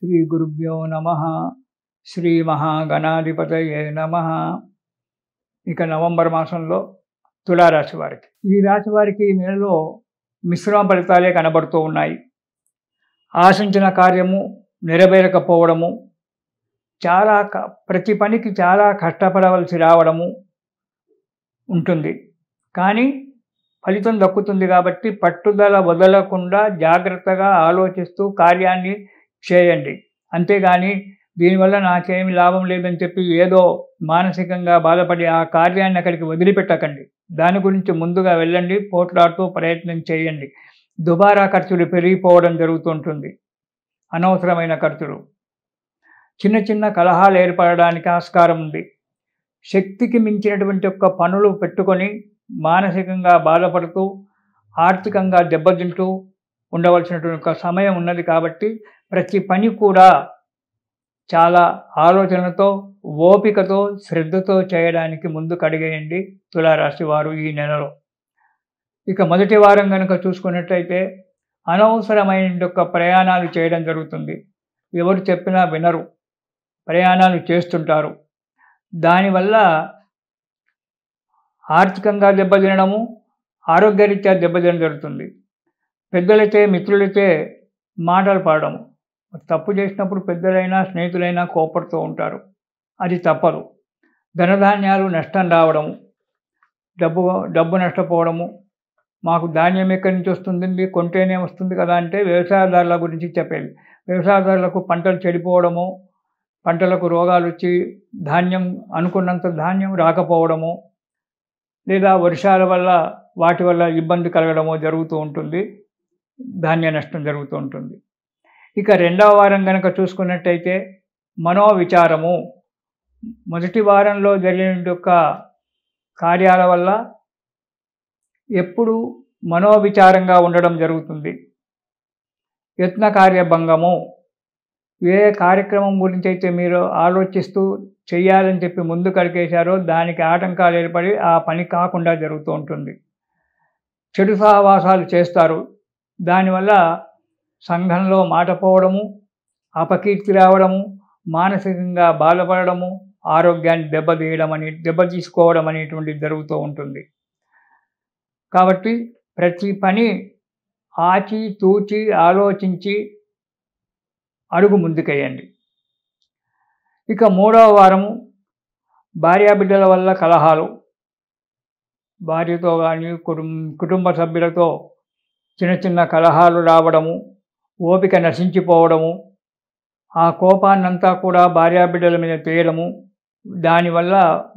శ్రీ గురుభ్యో నమః. శ్రీ మహాగణాధిపతయే నమః. ఇక నవంబర్ మాసంలో తులారాశి వారికి, ఈ రాశి వారికి ఈ నెలలో మిశ్రమ ఫలితాలే కనబడుతూ ఉన్నాయి. ఆశించిన కార్యము నెరవేరకపోవడము, ప్రతి పనికి చాలా కష్టపడవలసి రావడము ఉంటుంది. కానీ ఫలితం దక్కుతుంది కాబట్టి పట్టుదల వదలకుండా జాగ్రత్తగా ఆలోచిస్తూ కార్యాన్ని చేయండి. అంతేగాని దీనివల్ల నాకేమి లాభం లేదని చెప్పి ఏదో మానసికంగా బాధపడి ఆ కార్యాన్ని అక్కడికి వదిలిపెట్టకండి. దాని గురించి ముందుగా వెళ్ళండి, పోట్లాడుతూ ప్రయత్నం చేయండి. దుబారా ఖర్చులు పెరిగిపోవడం జరుగుతుంటుంది. అనవసరమైన ఖర్చులు, చిన్న చిన్న కలహాలు ఏర్పడడానికి ఆస్కారం ఉంది. శక్తికి మించినటువంటి పనులు పెట్టుకొని మానసికంగా బాధపడుతూ ఆర్థికంగా దెబ్బతింటూ ఉండవలసినటువంటి సమయం ఉన్నది. కాబట్టి ప్రతి పని కూడా చాలా ఆలోచనతో, ఓపికతో, శ్రద్ధతో చేయడానికి ముందుకు అడిగేయండి తులారాశి వారు ఈ నెలలో. ఇక మొదటి వారం కనుక చూసుకున్నట్లయితే అనవసరమైన ప్రయాణాలు చేయడం జరుగుతుంది. ఎవరు చెప్పినా వినరు, ప్రయాణాలు చేస్తుంటారు. దానివల్ల ఆర్థికంగా దెబ్బతినడము, ఆరోగ్యరీత్యా దెబ్బతినడం జరుగుతుంది. పెద్దలైతే, మిత్రులైతే మాటలు పడడము. తప్పు చేసినప్పుడు పెద్దలైనా స్నేహితులైనా కోపడుతూ ఉంటారు. అది తప్పదు. ధనధాన్యాలు నష్టం రావడము, డబ్బు నష్టపోవడము. మాకు ధాన్యం ఎక్కడి నుంచి వస్తుంది, కొంటేనే వస్తుంది కదా అంటే వ్యవసాయదారుల గురించి చెప్పేది. వ్యవసాయదారులకు పంటలు చెడిపోవడము, పంటలకు రోగాలు వచ్చి ధాన్యం అనుకున్నంత ధాన్యం రాకపోవడము, లేదా వర్షాల వల్ల వాటి వల్ల ఇబ్బంది కలగడము జరుగుతూ ఉంటుంది. ధాన్య నష్టం జరుగుతూ ఉంటుంది. ఇక రెండవ వారం కనుక చూసుకున్నట్టయితే మనోవిచారము. మొదటి వారంలో జరిగిన కార్యాల వల్ల ఎప్పుడు మనోవిచారంగా ఉండడం జరుగుతుంది. యత్న కార్యభంగము. ఏ కార్యక్రమం గురించి అయితే మీరు ఆలోచిస్తూ చెయ్యాలని చెప్పి ముందుకు అడిగేశారో దానికి ఆటంకాలు ఏర్పడి ఆ పని కాకుండా జరుగుతూ ఉంటుంది. చెడు సహవాసాలు చేస్తారు. దానివల్ల సంఘంలో మాట పోవడము, అపకీర్తి రావడము, మానసికంగా బాధపడము, ఆరోగ్యాన్ని దెబ్బతీసుకోవడం అనేటువంటిది జరుగుతూ ఉంటుంది. కాబట్టి ప్రతి పని ఆచి తూచి ఆలోచించి అడుగు ముందుకేయండి. ఇక మూడవ వారము భార్యాబిడ్డల వల్ల కలహాలు. భార్యతో కానీ కుటుంబ సభ్యులతో చిన్న చిన్న కలహాలు రావడము, ఓపిక నశించిపోవడము, ఆ కోపాన్నంతా కూడా భార్యాబిడ్డల మీద తీయడము. దానివల్ల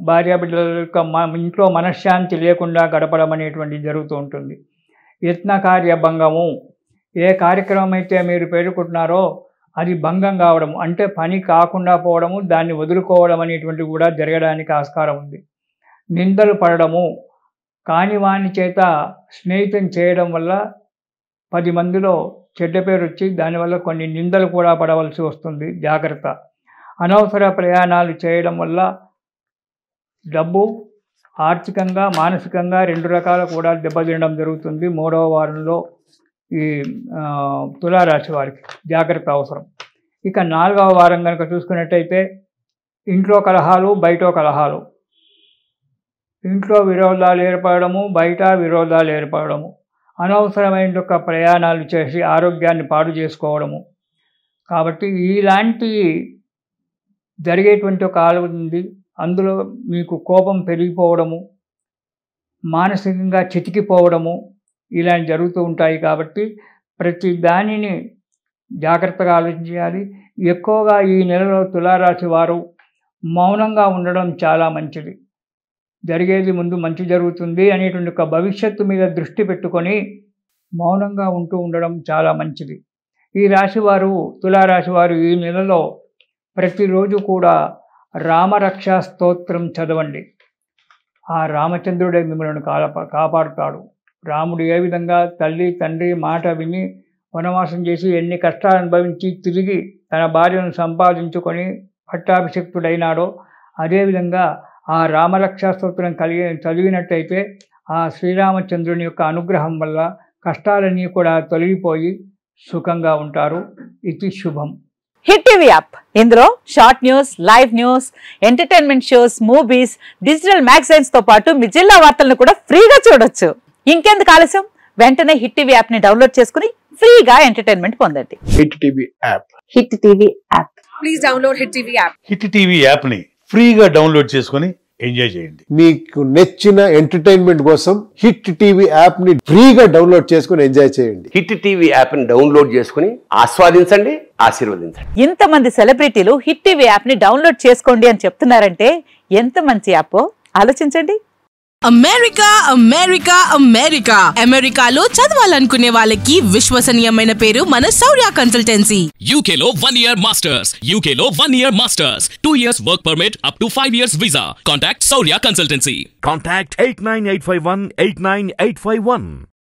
భార్యాబిడ్డల యొక్క ఇంట్లో మనశ్శాంతి లేకుండా గడపడం అనేటువంటిది జరుగుతూ ఉంటుంది. యత్న కార్యభంగము. ఏ కార్యక్రమం అయితే మీరు పేర్కొంటున్నారో అది భంగం కావడం, అంటే పని కాకుండా పోవడము, దాన్ని వదులుకోవడం అనేటువంటివి కూడా జరగడానికి ఆస్కారం ఉంది. నిందలు పడడము, కాని వాని చేత స్నేహితం చేయడం వల్ల 10 మందిలో చెడ్డ పేరు వచ్చి దానివల్ల కొన్ని నిందలు కూడా పడవలసి వస్తుంది. జాగ్రత్త. అనవసర ప్రయాణాలు చేయడం వల్ల డబ్బు ఆర్థికంగా, మానసికంగా 2 రకాల కూడా దెబ్బతినడం జరుగుతుంది. మూడవ వారంలో ఈ తులారాశి వారికి జాగ్రత్త అవసరం. ఇక 4వ వారం కనుక చూసుకున్నట్టయితే ఇంట్లో కలహాలు, బయట కలహాలు. ఇంట్లో విరోధాలు ఏర్పడము, బయట విరోధాలు ఏర్పడము, అనవసరమైన ప్రయాణాలు చేసి ఆరోగ్యాన్ని పాడు చేసుకోవడము. కాబట్టి ఇలాంటి జరిగేటువంటి ఆలోచన ఉంది. అందులో మీకు కోపం పెరిగిపోవడము, మానసికంగా చితికిపోవడము ఇలాంటి జరుగుతూ ఉంటాయి. కాబట్టి ప్రతి దానిని జాగ్రత్తగా ఆలోచించాలి. ఎక్కువగా ఈ నెలలో తులారాశి వారు మౌనంగా ఉండడం చాలా మంచిది. జరిగేది ముందు మంచి జరుగుతుంది అనేటువంటి భవిష్యత్తు మీద దృష్టి పెట్టుకొని మౌనంగా ఉంటూ ఉండడం చాలా మంచిది. ఈ రాశివారు, తులారాశి వారు ఈ నెలలో ప్రతిరోజు కూడా రామరక్షా స్తోత్రం చదవండి. ఆ రామచంద్రుడే మిమ్మల్ని కాపాడుతాడు. రాముడు ఏ విధంగా తల్లి తండ్రి మాట విని వనవాసం చేసి ఎన్ని కష్టాలు అనుభవించి తిరిగి తన భార్యను సంపాదించుకొని పట్టాభిషిక్తుడైనాడో, అదేవిధంగా ఆ రామరక్షా స్తోత్రం చదివినట్టయితే ఆ శ్రీరామచంద్రుని యొక్క అనుగ్రహం వల్ల కష్టాలన్నీ కూడా తొలగిపోయి సుఖంగా ఉంటారు. ఇది శుభం. హిట్ టీవీ యాప్ ఇందులో short news, live news, entertainment shows, movies, digital magazines తో పాటు మీ జిల్లా వార్తలను కూడా ఫ్రీగా చూడొచ్చు. ఇంకెందుకు ఆలస్యం, వెంటనే హిట్ టీవీ యాప్ ని డౌన్లోడ్ చేసుకుని ఫ్రీగా ఎంటర్టైన్మెంట్ పొందండి. Hit TV app. Hit TV app. Please download hit TV app. Hit TV app ని ఫ్రీగా డౌన్లోడ్ చేసుకుని ఎంజాయ్ చేయండి. మీకు నచ్చిన ఎంటర్టైన్మెంట్ కోసం హిట్ టీవీ యాప్ ని ఫ్రీగా డౌన్లోడ్ చేసుకుని ఎంజాయ్ చేయండి. హిట్ టీవీ యాప్ ని డౌన్లోడ్ చేసుకుని ఆస్వాదించండి, ఆశీర్వదించండి. ఇంతమంది సెలబ్రిటీలు హిట్ టీవీ యాప్ ని డౌన్లోడ్ చేసుకోండి అని చెప్తున్నారంటే ఎంత మంచి యాప్ ఆలోచించండి. అమెరికా అమెరికా అమెరికా అమెరికాలో చదవాలనుకునే వాళ్ళకి విశ్వసనీయమైన పేరు మన శౌర్య కన్సల్టెన్సీ. UK లో 1 year masters, UK లో 1 year masters, 2 years work permit up to 5 years visa. Contact Saurya Consultancy. Contact 89851 89851.